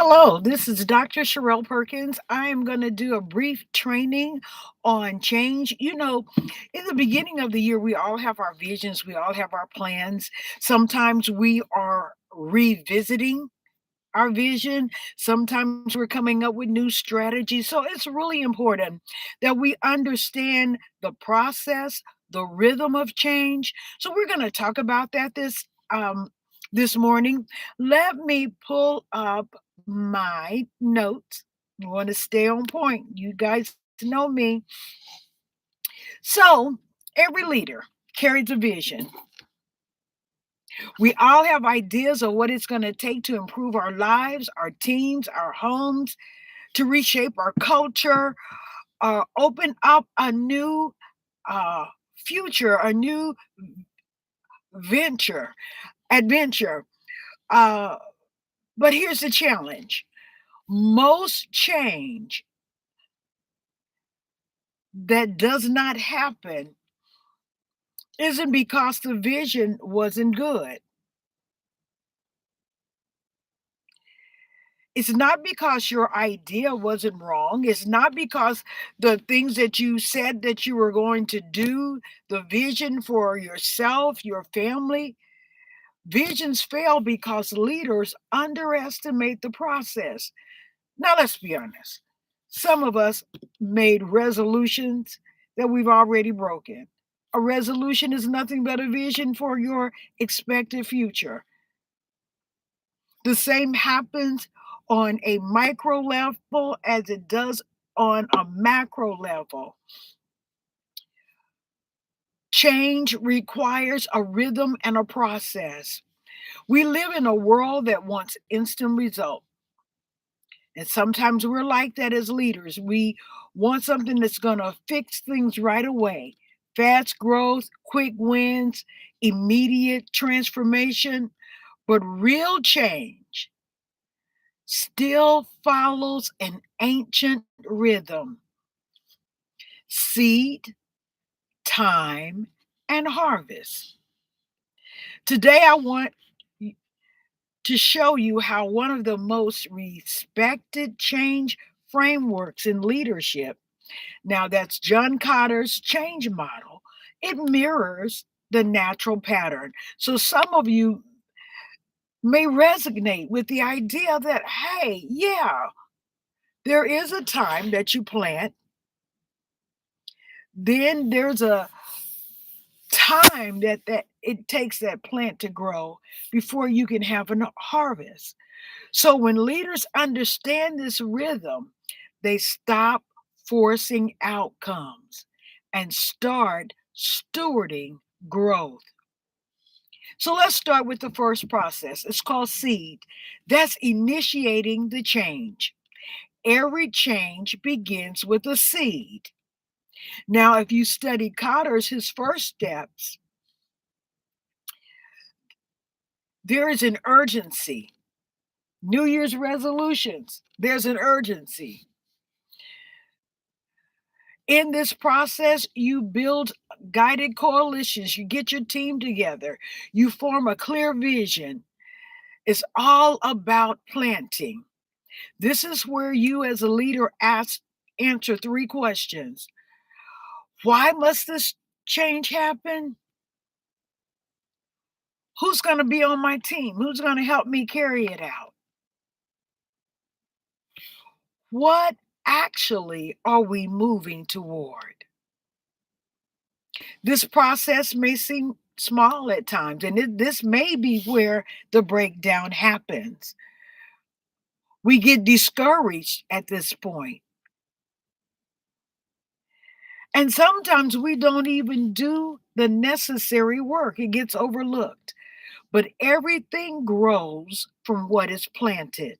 Hello, this is Dr. Sherelle Perkins. I am going to do a brief training on change. In the beginning of the year, we all have our visions, we all have our plans. Sometimes we are revisiting our vision, sometimes we're coming up with new strategies. So it's really important that we understand the process, the rhythm of change. So we're going to talk about that this morning. Let me pull up my notes. I want to stay on point. You guys know me. So every leader carries a vision. We all have ideas of what it's going to take to improve our lives, our teams, our homes, to reshape our culture, open up a new uh, future, a new venture, adventure. Uh, but here's the challenge: most change that does not happen isn't because the vision wasn't good. It's not because your idea wasn't wrong. It's not because the things that you said that you were going to do, the vision for yourself, your family, visions fail because leaders underestimate the process. Now, let's be honest. Some of us made resolutions that we've already broken. A resolution is nothing but a vision for your expected future. The same happens on a micro level as it does on a macro level. Change requires a rhythm and a process. We live in a world that wants instant results. And sometimes we're like that as leaders. We want something that's going to fix things right away. Fast growth, quick wins, immediate transformation. But real change still follows an ancient rhythm: seed, time, and harvest. Today, I want to show you how one of the most respected change frameworks in leadership, now that's John Cotter's change model, it mirrors the natural pattern. So some of you may resonate with the idea that, hey, yeah, there is a time that you plant, then there's a time that it takes that plant to grow before you can have a harvest. So when leaders understand this rhythm, they stop forcing outcomes and start stewarding growth. So let's start with the first process. It's called seed. That's initiating the change. Every change begins with a seed. Now, if you study Cotter's, his first steps, there is an urgency. New Year's resolutions, there's an urgency. In this process, you build guided coalitions, you get your team together, you form a clear vision. It's all about planting. This is where you, as a leader, answer three questions. Why must this change happen? Who's going to be on my team? Who's going to help me carry it out? What actually are we moving toward? This process may seem small at times, and this may be where the breakdown happens. We get discouraged at this point. And sometimes we don't even do the necessary work, it gets overlooked. But everything grows from what is planted.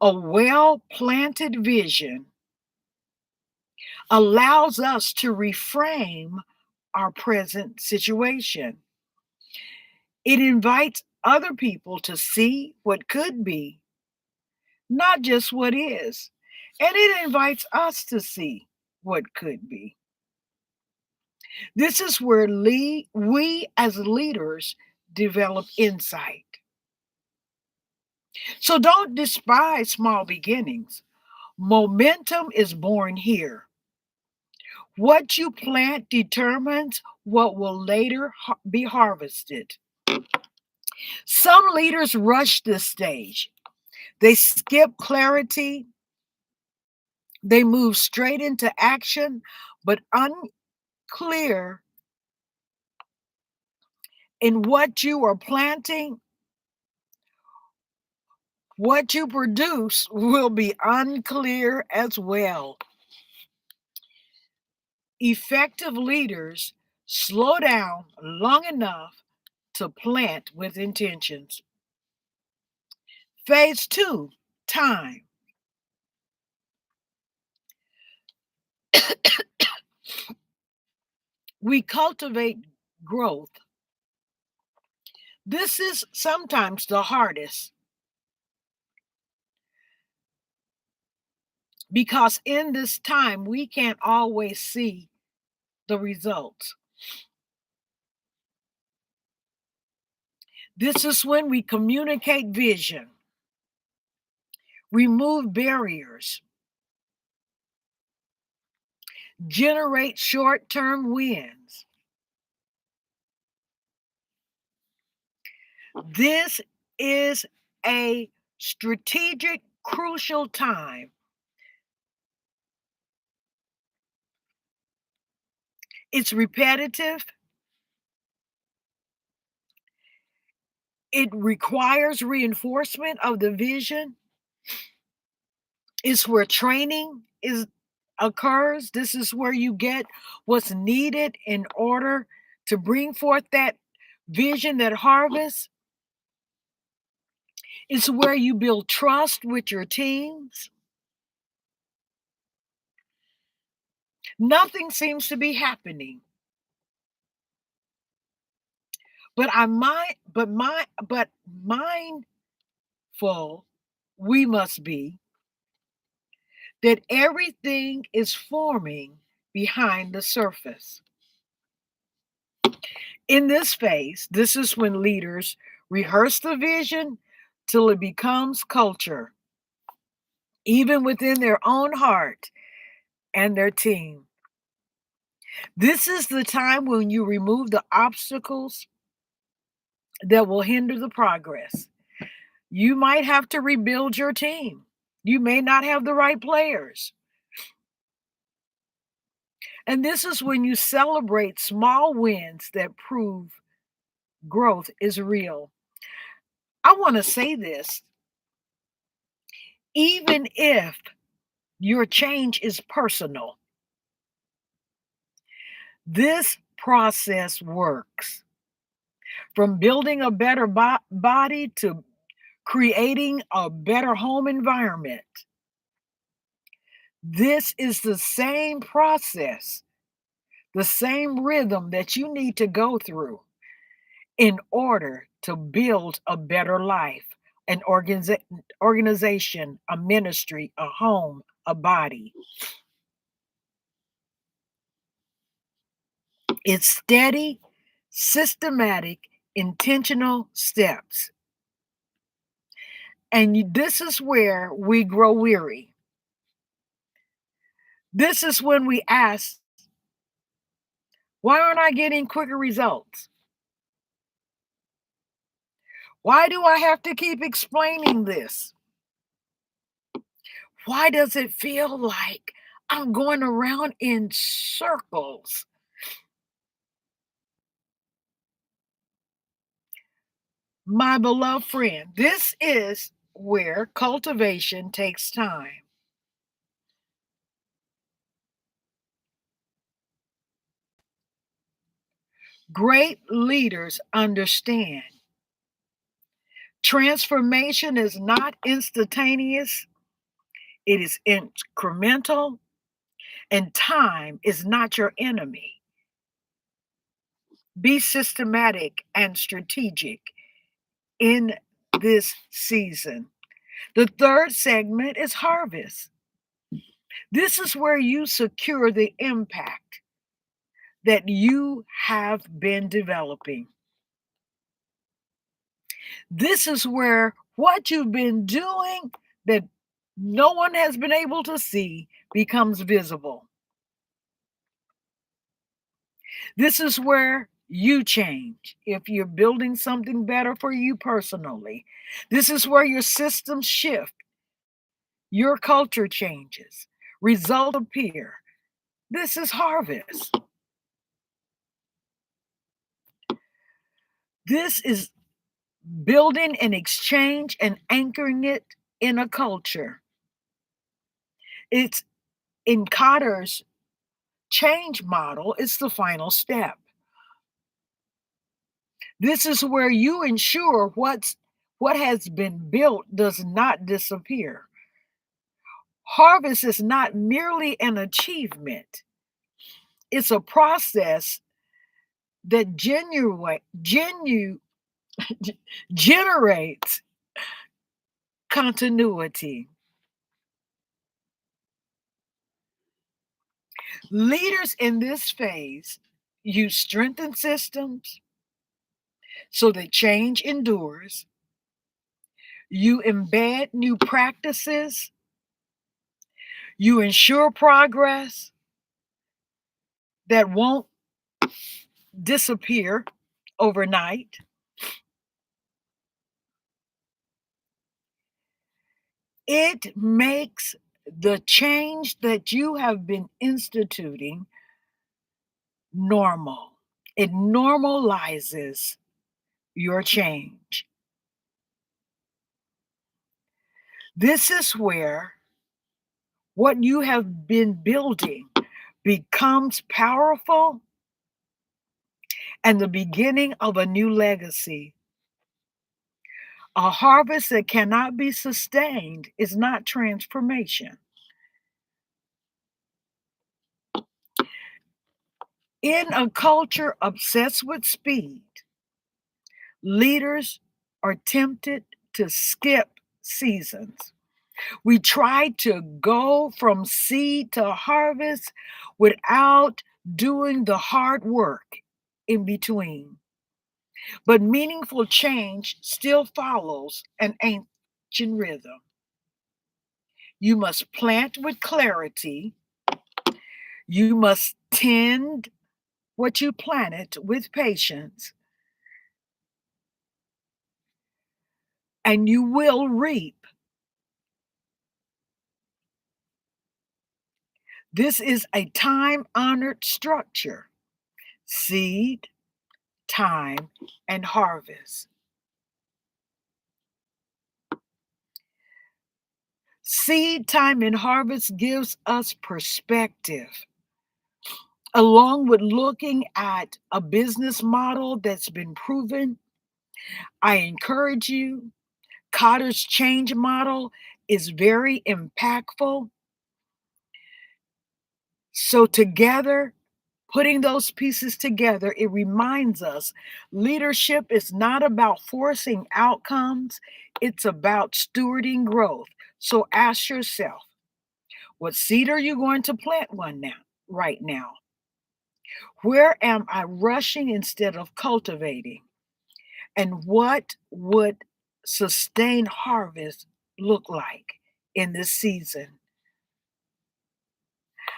A well planted vision allows us to reframe our present situation. It invites other people to see what could be, not just what is. And it invites us to see what could be. This is where we as leaders develop insight. So don't despise small beginnings. Momentum is born here. What you plant determines what will later be harvested. Some leaders rush this stage. They skip clarity, they move straight into action, but unclear in what you are planting, what you produce will be unclear as well. Effective leaders slow down long enough to plant with intentions. Phase two, time. We cultivate growth. This is sometimes the hardest because in this time we can't always see the results. This is when we communicate vision, remove barriers, generate short term wins. This is a strategic, crucial time. It's repetitive, it requires reinforcement of the vision. It's where training is occurs. This is where you get what's needed in order to bring forth that vision, that harvest. It's where you build trust with your teams. Nothing seems to be happening. But I might, but mindful we must be that everything is forming behind the surface. In this phase, this is when leaders rehearse the vision till it becomes culture, even within their own heart and their team. This is the time when you remove the obstacles that will hinder the progress. You might have to rebuild your team. You may not have the right players. And this is when you celebrate small wins that prove growth is real. I want to say this, even if your change is personal, this process works. From building a better body to creating a better home environment. This is the same process, the same rhythm that you need to go through in order to build a better life, an organization, a ministry, a home, a body. It's steady, systematic, intentional steps. And this is where we grow weary. This is when we ask, why aren't I getting quicker results? Why do I have to keep explaining this? Why does it feel like I'm going around in circles? My beloved friend, this is where cultivation takes time. Great leaders understand transformation is not instantaneous, it is incremental, and time is not your enemy. Be systematic and strategic in this season. The third segment is harvest. This is where you secure the impact that you have been developing. This is where What you've been doing that no one has been able to see becomes visible. This is where you change. If you're building something better for you personally, this is where your systems shift, your culture changes, results appear. This is harvest. This is building an exchange and anchoring it in a culture. It's in Kotter's change model, it's the final step. This is where you ensure what has been built does not disappear. Harvest is not merely an achievement. It's a process that generates continuity. Leaders in this phase use strengthened systems so that change endures. You embed new practices. You ensure progress that won't disappear overnight. It makes the change that you have been instituting normal. It normalizes your change. This is where what you have been building becomes powerful and the beginning of a new legacy. A harvest that cannot be sustained is not transformation. In a culture obsessed with speed, leaders are tempted to skip seasons. We try to go from seed to harvest without doing the hard work in between. But meaningful change still follows an ancient rhythm. You must plant with clarity, you must tend what you planted with patience, and you will reap. This is a time honored structure: seed, time, and harvest. Seed time and harvest gives us perspective, along with looking at a business model that's been proven. I encourage you, Cotter's change model is very impactful. So, together, putting those pieces together, it reminds us leadership is not about forcing outcomes, it's about stewarding growth. So, ask yourself, what seed are you going to plant right now? Where am I rushing instead of cultivating? And what would sustained harvest look like in this season?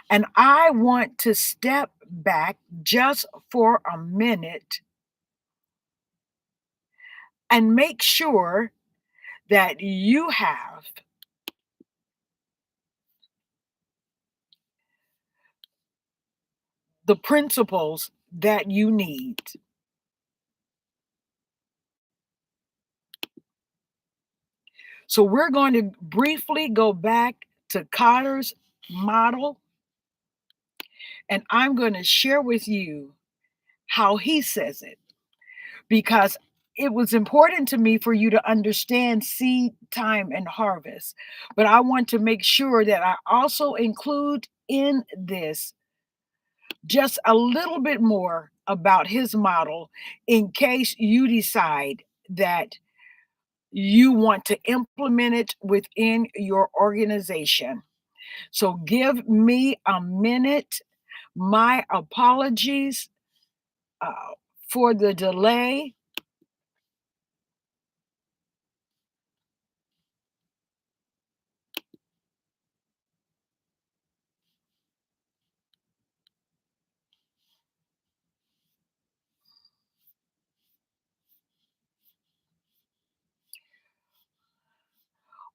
And I want to step back just for a minute and make sure that you have the principles that you need. So, we're going to briefly go back to Cotter's model, and I'm going to share with you how he says it, because it was important to me for you to understand seed time and harvest. But I want to make sure that I also include in this just a little bit more about his model in case you decide that you want to implement it within your organization. So give me a minute. My apologies for the delay.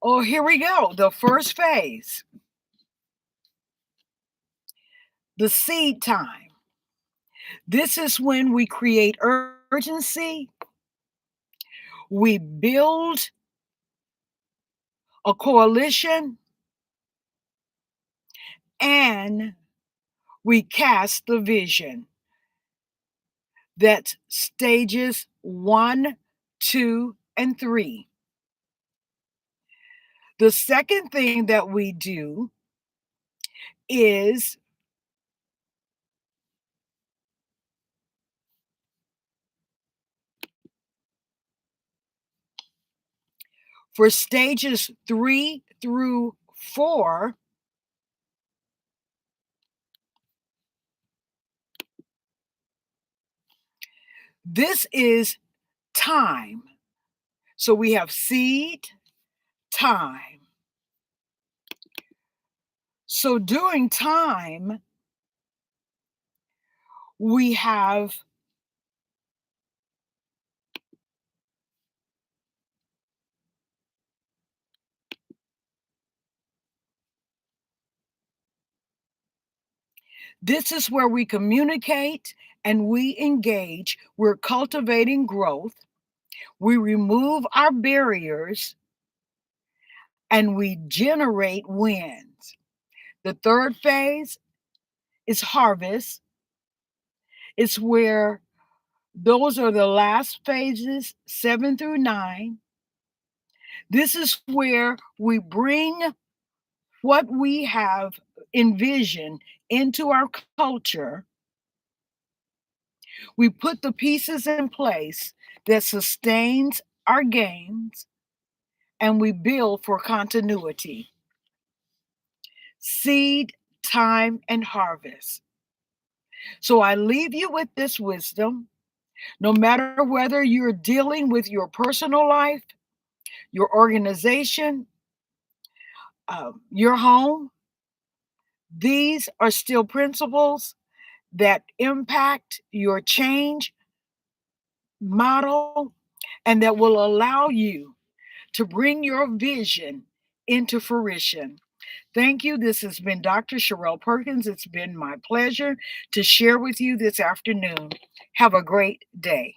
Oh, here we go. The first phase, the seed time. This is when we create urgency, we build a coalition, and we cast the vision. That's stages one, two, and three. The second thing that we do is for stages three through four, this is time. So we have seed, time. So during time, we have this is where we communicate and we engage. We're cultivating growth. We remove our barriers and we generate wins. The third phase is harvest. It's where those are the last phases, seven through nine. This is where we bring what we have envisioned into our culture. We put the pieces in place that sustains our gains and we build for continuity. Seed, time, and harvest. So I leave you with this wisdom. No matter whether you're dealing with your personal life, your organization, your home, these are still principles that impact your change model and that will allow you to bring your vision into fruition. Thank you. This has been Dr. Sherelle Perkins. It's been my pleasure to share with you this afternoon. Have a great day.